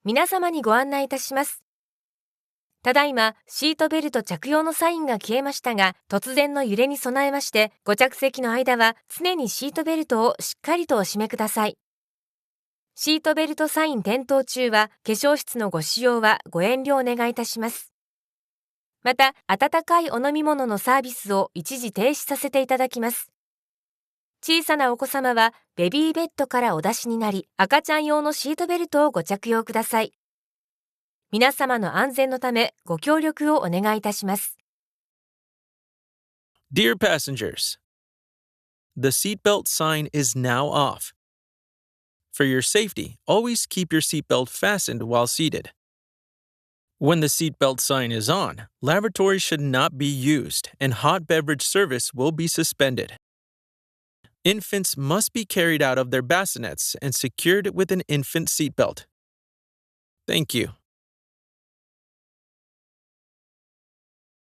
皆様にご案内いたします。ただいま、シートベルト着用のサインが消えましたが、突然の揺れに備えまして、ご着席の間は常にシートベルトをしっかりとお締めください。シートベルトサイン点灯中は、化粧室のご使用はご遠慮お願いいたします。また、温かいお飲み物のサービスを一時停止させていただきます。小さなお子様はベビーベッドからお出しになり、赤ちゃん用のシートベルトをご着用ください。皆様の安全のためご協力をお願いいたします。Dear passengers, the seatbelt sign is now off. For your safety, always keep your seatbelt fastened while seated. When the seatbelt sign is on, lavatories should not be used and hot beverage service will be suspended. Infants must be carried out of their bassinets and secured with an infant seatbelt. Thank you.